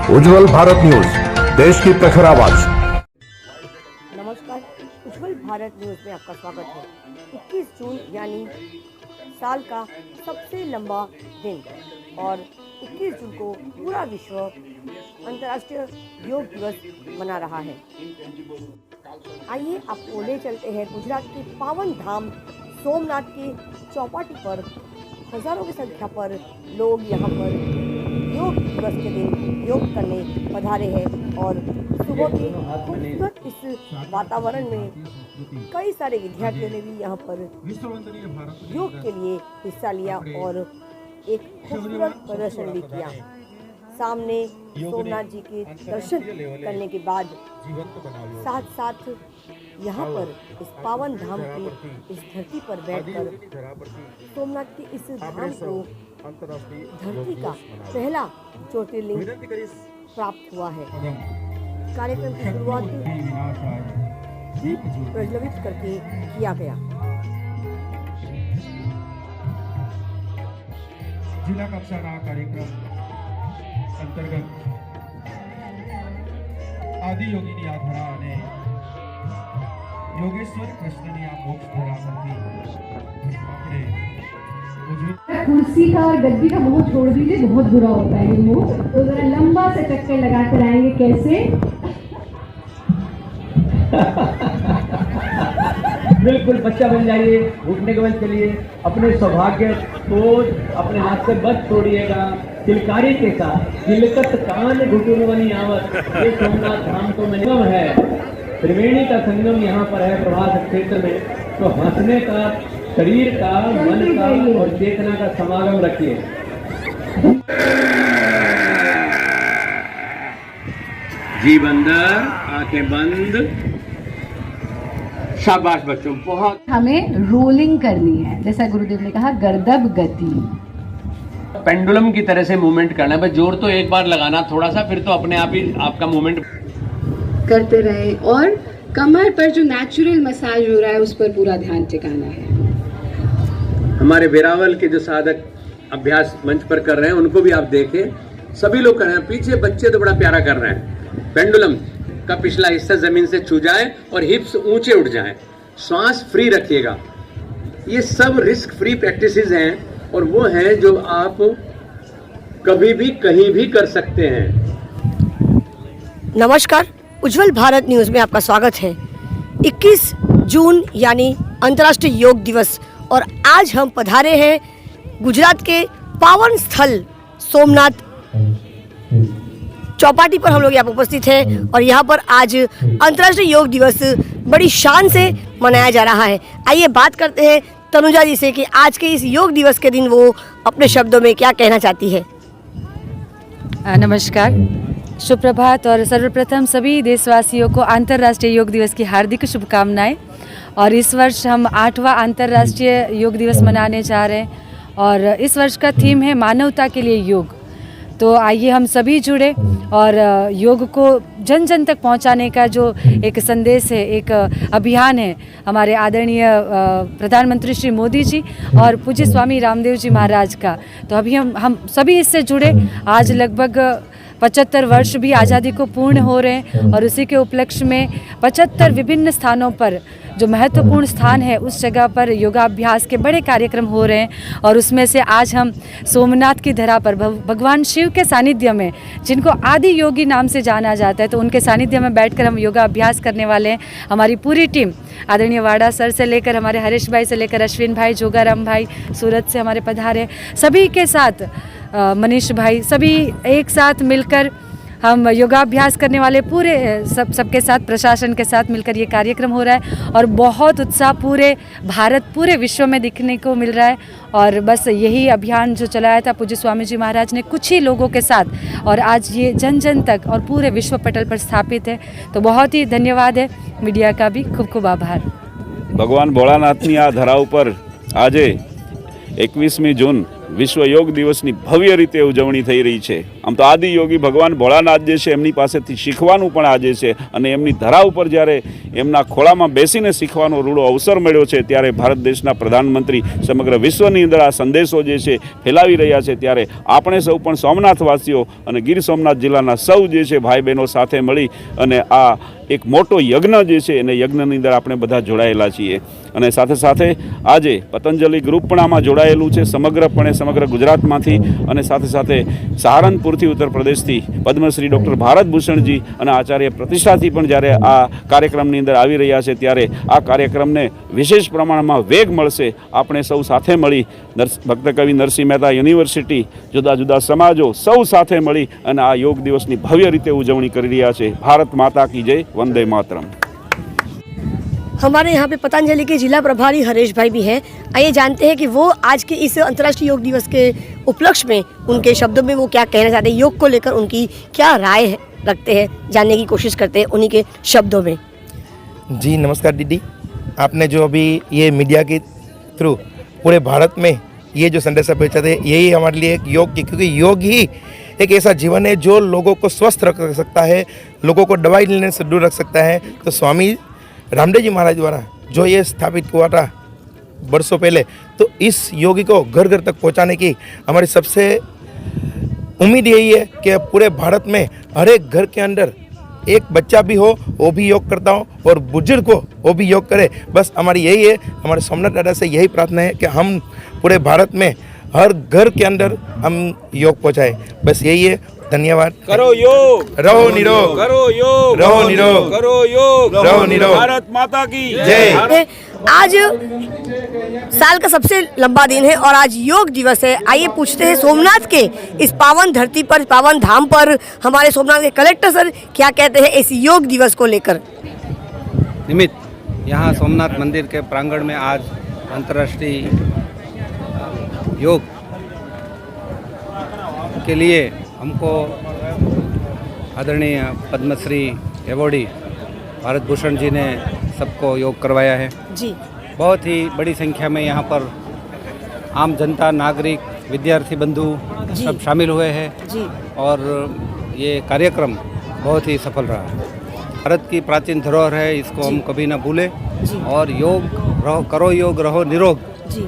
उज्ज्वल Bharat news, देश की प्रखर आवाज। नमस्कार, उज्ज्वल भारत न्यूज में आपका स्वागत है। 21 जून यानी साल का सबसे लंबा दिन और 21 जून को पूरा विश्व अंतर्राष्ट्रीय योग दिवस मना रहा है। आइए आपको ले चलते हैं गुजरात के पावन धाम सोमनाथ की चौपाटी पर। हजारों की संख्या पर लोग यहाँ पर योग दिवस के दिन योग करने पधारे हैं और सुबह के खूबसूरत इस वातावरण में कई सारे विद्यार्थियों ने भी यहाँ पर योग के लिए हिस्सा लिया और एक खूबसूरत प्रदर्शन भी किया। सामने सोमनाथ जी के दर्शन करने के बाद साथ साथ यहाँ पर इस पावन धाम की इस धरती पर बैठकर सोमनाथ की इस धाम को धरती का पहला ज्योतिर्लिंग प्राप्त हुआ है। कार्यक्रम की शुरुआत दीप प्रज्वलित करके किया गया। जिला कक्षाना कार्यक्रम अंतर्गत आदि योगीनी आ धरा અને योगेश्वर कृष्णनी आ मोक्ष धरा परથી આપણે कुर्सी का और गद्दी का मोह छोड़ दीजिए, बहुत बुरा होता है ये मोह। तो जरा लंबा से चक्कर लगा कर आएंगे। कैसे? बिल्कुल बच्चा बन जाइए, उठने के बाद चलिए, अपने सौभाग्य को अपने हाथ से बच छोड़िएगा। तिलकारी के साथ तिलकत कान घुटुरवनी आवत, ये सोमनाथ धाम तो संगम है, त्रिवेणी का संगम यहाँ पर है प्रभास क्षेत्र में। तो हंसने का, शरीर का, मन का और चेतना का समागम रखिए। जीभ अंदर, आंखें बंद। शाबाश बच्चों, बहुत। हमें रोलिंग करनी है, जैसा गुरुदेव ने कहा, गर्दब गति। पेंडुलम की तरह से मूवमेंट करना है, बस जोर तो एक बार लगाना थोड़ा सा, फिर तो अपने आप ही आपका मूवमेंट करते रहे। और कमर पर जो नेचुरल मसाज हो रहा है उस पर पूरा ध्यान टिकाना है। हमारे वेरावल के जो साधक अभ्यास मंच पर कर रहे हैं उनको भी आप देखें, सभी लोग कर रहे हैं। पीछे बच्चे तो बड़ा प्यारा कर रहे हैं। पेंडुलम का पिछला हिस्सा जमीन से छू जाए और हिप्स ऊंचे उठ जाएं। श्वास फ्री रखिएगा। ये सब रिस्क फ्री प्रैक्टिसेस हैं और वो हैं जो आप कभी भी कहीं भी कर सकते हैं। नमस्कार, उज्ज्वल भारत न्यूज में आपका स्वागत है। 21 जून यानी अंतर्राष्ट्रीय योग दिवस और आज हम पधारे हैं गुजरात के पावन स्थल सोमनाथ चौपाटी पर। हम लोग यहाँ पर उपस्थित हैं और यहाँ पर आज अंतर्राष्ट्रीय योग दिवस बड़ी शान से मनाया जा रहा है। आइए बात करते हैं तनुजा जी से कि आज के इस योग दिवस के दिन वो अपने शब्दों में क्या कहना चाहती है। नमस्कार, शुभ प्रभात और सर्वप्रथम सभी देशवासियों को अंतर्राष्ट्रीय योग दिवस की हार्दिक शुभकामनाएं। और इस वर्ष हम 8वां अंतर्राष्ट्रीय योग दिवस मनाने जा रहे हैं और इस वर्ष का थीम है मानवता के लिए योग। तो आइए हम सभी जुड़े और योग को जन जन तक पहुंचाने का जो एक संदेश है, एक अभियान है हमारे आदरणीय प्रधानमंत्री श्री मोदी जी और पूज्य स्वामी रामदेव जी महाराज का। तो अभी हम सभी इससे जुड़े। आज लगभग 75 वर्ष भी आज़ादी को पूर्ण हो रहे हैं और उसी के उपलक्ष्य में 75 विभिन्न स्थानों पर जो महत्वपूर्ण स्थान है उस जगह पर योगाभ्यास के बड़े कार्यक्रम हो रहे हैं। और उसमें से आज हम सोमनाथ की धरा पर भगवान शिव के सानिध्य में, जिनको आदि योगी नाम से जाना जाता है, तो उनके सानिध्य में बैठकर हम योगाभ्यास करने वाले हैं। हमारी पूरी टीम आदरणीय वाड़ा सर से लेकर हमारे हरीश भाई से लेकर अश्विन भाई, जोगाराम भाई सूरत से हमारे पधारे, सभी के साथ मनीष भाई, सभी एक साथ मिलकर हम योगाभ्यास करने वाले पूरे सबके साथ, प्रशासन के साथ मिलकर ये कार्यक्रम हो रहा है और बहुत उत्साह पूरे भारत, पूरे विश्व में दिखने को मिल रहा है। और बस यही अभियान जो चलाया था पूज्य स्वामी जी महाराज ने कुछ ही लोगों के साथ, और आज ये जन जन तक और पूरे विश्व पटल पर स्थापित है। तो बहुत ही धन्यवाद है मीडिया का भी, खूब खूब आभार। भगवान भोलानाथनी आ धरा पर आज 21मी जून વિશ્વ યોગ દિવસની ભવ્ય રીતે ઉજવણી થઈ રહી છે. આમ તો આદિ યોગી ભગવાન ભોળાનાથ જે છે એમની પાસેથી શીખવાનું પણ આજે છે અને એમની ધરા ઉપર જ્યારે એમના ખોળામાં બેસીને શીખવાનો રૂડો અવસર મળ્યો છે ત્યારે ભારત દેશના પ્રધાનમંત્રી સમગ્ર વિશ્વની અંદર આ સંદેશો જે છે ફેલાવી રહ્યા છે. ત્યારે આપણે સૌ પણ સોમનાથવાસીઓ અને ગીર સોમનાથ જિલ્લાના સૌ જે છે ભાઈ બહેનો સાથે મળી અને આ એક મોટો યજ્ઞ જે છે એને યજ્ઞની અંદર આપણે બધા જોડાયેલા છીએ. અને સાથે સાથે આજે પતંજલિ ગ્રુપ પણ આમાં જોડાયેલું છે સમગ્રપણે સમગ્ર ગુજરાતમાંથી અને સાથે સાથે સહારનપુરથી ઉત્તર પ્રદેશથી પદ્મશ્રી ડૉક્ટર ભારત ભૂષણજી અને આચાર્ય પ્રતિષ્ઠાથી પણ જ્યારે આ કાર્યક્રમની અંદર આવી રહ્યા છે ત્યારે આ કાર્યક્રમને વિશેષ પ્રમાણમાં વેગ મળશે. આપણે સૌ સાથે મળી ભક્ત કવિ નરસિંહ મહેતા યુનિવર્સિટી જુદા જુદા સમાજો સૌ સાથે મળી અને આ યોગ દિવસની ભવ્ય રીતે ઉજવણી કરી રહ્યા છે. ભારત माता की जय, वंदे मातरम. हमारे यहाँ पे पतंजलि के जिला प्रभारी हरेश भाई भी हैं. आइए जानते हैं कि वो आज के इस अंतर्राष्ट्रीय योग दिवस के उपलक्ष्य में उनके शब्दों में वो क्या कहना चाहते हैं, योग को लेकर उनकी क्या राय रखते हैं, जानने की कोशिश करते हैं उन्हीं के शब्दों में. जी नमस्कार दीदी, आपने जो अभी ये मीडिया के थ्रू पूरे भारत में ये जो संदेशा भेजा थे यही हमारे लिए एक योग की, क्योंकि योग ही एक ऐसा जीवन है जो लोगों को स्वस्थ रख सकता है, लोगों को दवाई लेने से दूर रख सकता है. तो स्वामी रामदेव जी महाराज द्वारा जो ये स्थापित हुआ था वर्षों पहले, तो इस योग को घर घर तक पहुंचाने की हमारी सबसे उम्मीद यही है कि पूरे भारत में हर एक घर के अंदर एक बच्चा भी हो वो भी योग करता हो और बुजुर्ग हो वो भी योग करे. बस हमारी यही है, हमारे सोमनाथ दादा से यही प्रार्थना है कि हम पूरे भारत में हर घर के अंदर हम योग पहुंचाए. बस यही है. धन्यवाद. करो योग, रहो निरोग. करो योग, रहो निरोग. करो योग, रहो निरोग. भारत माता की जय. आज साल का सबसे लंबा दिन है और आज योग दिवस है. आइए पूछते हैं सोमनाथ के इस पावन धरती पर, पावन धाम पर हमारे सोमनाथ के कलेक्टर सर क्या कहते हैं इस योग दिवस को लेकर. निमित्त यहाँ सोमनाथ मंदिर के प्रांगण में आज अंतर्राष्ट्रीय योग के लिए हमको आदरणीय पद्मश्री एवॉर्डी भारत भूषण जी ने सबको योग करवाया है जी. बहुत ही बड़ी संख्या में यहाँ पर आम जनता, नागरिक, विद्यार्थी बंधु सब शामिल हुए हैं जी. और ये कार्यक्रम बहुत ही सफल रहा है. भारत की प्राचीन धरोहर है, इसको हम कभी ना भूलें. और योग रहो, करो योग, रहो निरोग जी.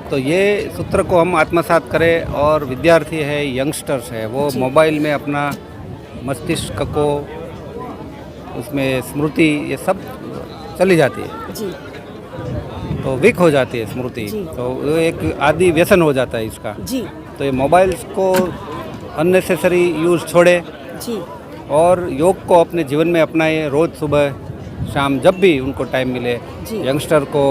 तो ये सूत्र को हम आत्मसात करें. और विद्यार्थी है, यंगस्टर्स है, वो मोबाइल में अपना मस्तिष्क को उसमें स्मृति ये सब चली जाती है जी. तो वीक हो जाती है स्मृति, तो वो एक आदि व्यसन हो जाता है इसका जी. तो ये मोबाइल्स को अननेसेसरी यूज़ छोड़े जी. और योग को अपने जीवन में अपनाए. रोज़ सुबह शाम जब भी उनको टाइम मिले, यंगस्टर को,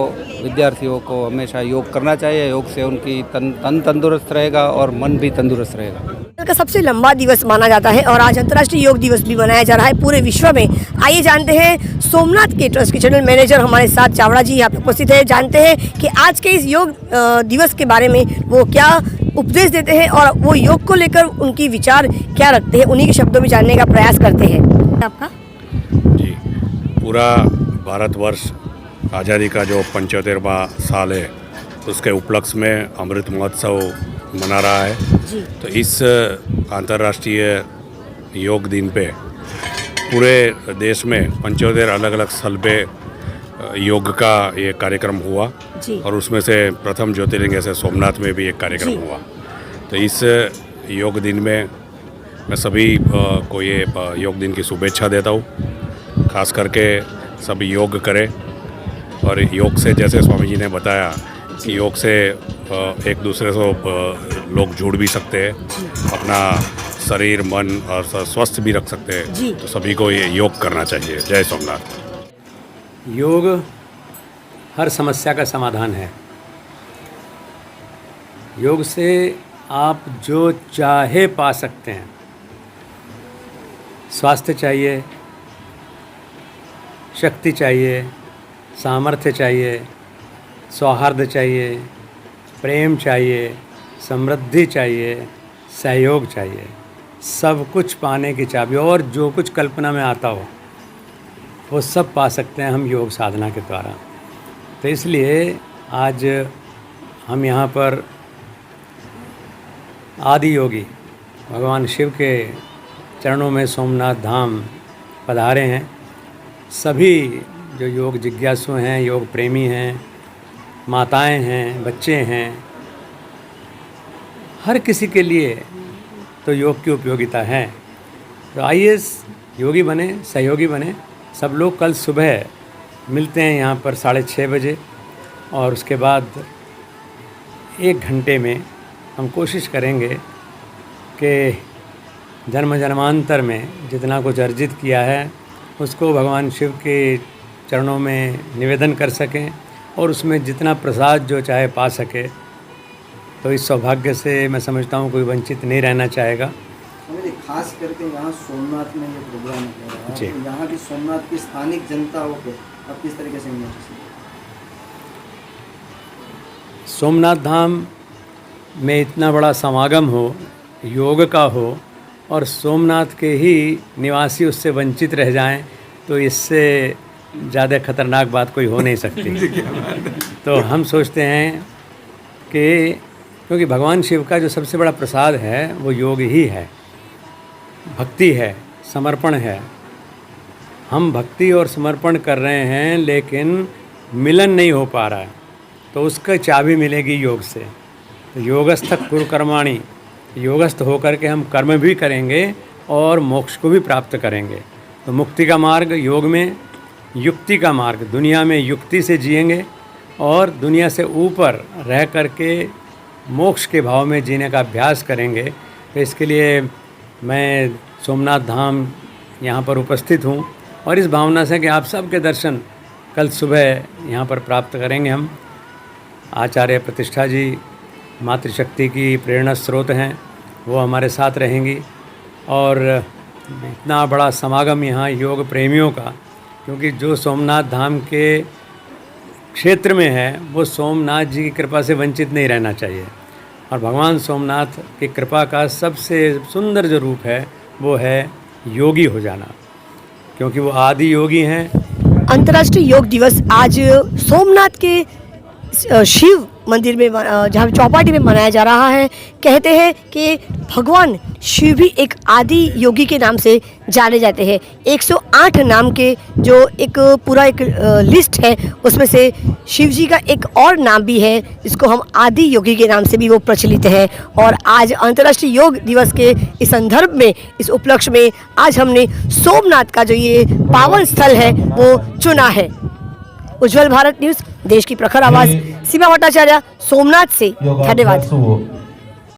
विद्यार्थियों को हमेशा योग करना चाहिए. योग से उनकी तन तंदुरुस्त रहेगा और मन भी तंदुरुस्त रहेगा. का सबसे लंबा दिवस माना जाता है और आज अंतर्राष्ट्रीय योग दिवस भी मनाया जा रहा है पूरे विश्व में. आइए जानते हैं सोमनाथ के ट्रस्ट के जनरल मैनेजर हमारे साथ चावड़ा जी यहाँ पे उपस्थित है. जानते हैं कि आज के इस योग दिवस के बारे में वो क्या उपदेश देते हैं और वो योग को लेकर उनकी विचार क्या रखते हैं, उन्हीं के शब्दों में जानने का प्रयास करते हैं. आपका जी, पूरा भारतवर्ष आज़ादी का जो 75वां साल है उसके उपलक्ष्य में अमृत महोत्सव मना रहा है. तो इस अंतर्राष्ट्रीय योग दिन पे पूरे देश में 75 अलग अलग स्थल पे योग का ये कार्यक्रम हुआ और उसमें से प्रथम ज्योतिर्लिंग ऐसे सोमनाथ में भी एक कार्यक्रम हुआ. तो इस योग दिन में मैं सभी को ये योग दिन की शुभेच्छा देता हूँ. खास करके सभी योग करें और योग से, जैसे स्वामी जी ने बताया कि योग से एक दूसरे से लोग जुड़ भी सकते हैं, अपना शरीर मन और स्वस्थ भी रख सकते हैं. तो सभी को ये योग करना चाहिए. जय सोमनाथ. योग हर समस्या का समाधान है. योग से आप जो चाहे पा सकते हैं. स्वास्थ्य चाहिए, शक्ति चाहिए, सामर्थ्य चाहिए, सौहार्द चाहिए, प्रेम चाहिए, समृद्धि चाहिए, सहयोग चाहिए. सब कुछ पाने की चाबी और जो कुछ कल्पना में आता हो वो सब पा सकते हैं हम योग साधना के द्वारा. तो इसलिए आज हम यहाँ पर आदि योगी भगवान शिव के चरणों में सोमनाथ धाम पधारे हैं। सभी जो योग जिज्ञासु हैं, योग प्रेमी हैं, माताएं हैं, बच्चे हैं, हर किसी के लिए तो योग की उपयोगिता है। तो आइए योगी बने, सहयोगी बने। सब लोग कल सुबह मिलते हैं यहाँ पर 6:30 बजे, और उसके बाद 1 घंटे में हम कोशिश करेंगे कि जन्म जन्मांतर में जितना कुछ अर्जित किया है उसको भगवान शिव के चरणों में निवेदन कर सकें, और उसमें जितना प्रसाद जो चाहे पा सके। तो इस सौभाग्य से मैं समझता हूँ कोई वंचित नहीं रहना चाहेगा। खास करके यहाँ सोमनाथ में ये प्रोग्राम हो रहा है, जी। तो यहाँ की सोमनाथ की स्थानिक जनताओं को आप किस तरीके से मिलना चाहिए? सोमनाथ धाम में इतना बड़ा समागम हो, योग का हो, और सोमनाथ के ही निवासी उससे वंचित रह जाएं, तो इससे ज़्यादा खतरनाक बात कोई हो नहीं सकती। तो हम सोचते हैं कि क्योंकि भगवान शिव का जो सबसे बड़ा प्रसाद है वो योग ही है, भक्ति है, समर्पण है। हम भक्ति और समर्पण कर रहे हैं लेकिन मिलन नहीं हो पा रहा है, तो उसका चाबी मिलेगी योग से। तो योगस्थ कुरु कर्माणि, योगस्थ होकर के हम कर्म भी करेंगे और मोक्ष को भी प्राप्त करेंगे। तो मुक्ति का मार्ग योग में, युक्ति का मार्ग दुनिया में युक्ति से जिएंगे, और दुनिया से ऊपर रह करके मोक्ष के भाव में जीने का अभ्यास करेंगे। तो इसके लिए मैं सोमनाथ धाम यहाँ पर उपस्थित हूँ, और इस भावना से कि आप सबके दर्शन कल सुबह यहाँ पर प्राप्त करेंगे। हम आचार्य प्रतिष्ठा जी मातृशक्ति की प्रेरणा स्रोत हैं, वो हमारे साथ रहेंगी। और इतना बड़ा समागम यहाँ योग प्रेमियों का, क्योंकि जो सोमनाथ धाम के क्षेत्र में है वो सोमनाथ जी की कृपा से वंचित नहीं रहना चाहिए। और भगवान सोमनाथ की कृपा का सबसे सुंदर जो रूप है वो है योगी हो जाना, क्योंकि वो आदि योगी हैं। अंतर्राष्ट्रीय योग दिवस आज सोमनाथ के शिव मंदिर में, जहाँ चौपाटी में मनाया जा रहा है। कहते हैं कि भगवान शिव भी एक आदि योगी के नाम से जाने जाते हैं। 108 नाम के जो एक पूरा एक लिस्ट है, उसमें से शिव जी का एक और नाम भी है जिसको हम आदि योगी के नाम से भी वो प्रचलित है। और आज अंतर्राष्ट्रीय योग दिवस के इस संदर्भ में, इस उपलक्ष्य में आज हमने सोमनाथ का जो ये पावन स्थल है वो चुना है। उज्जवल भारत न्यूज़, देश की प्रखर आवाज़, सीमा भट्टाचार्य, सोमनाथ से। धन्यवाद।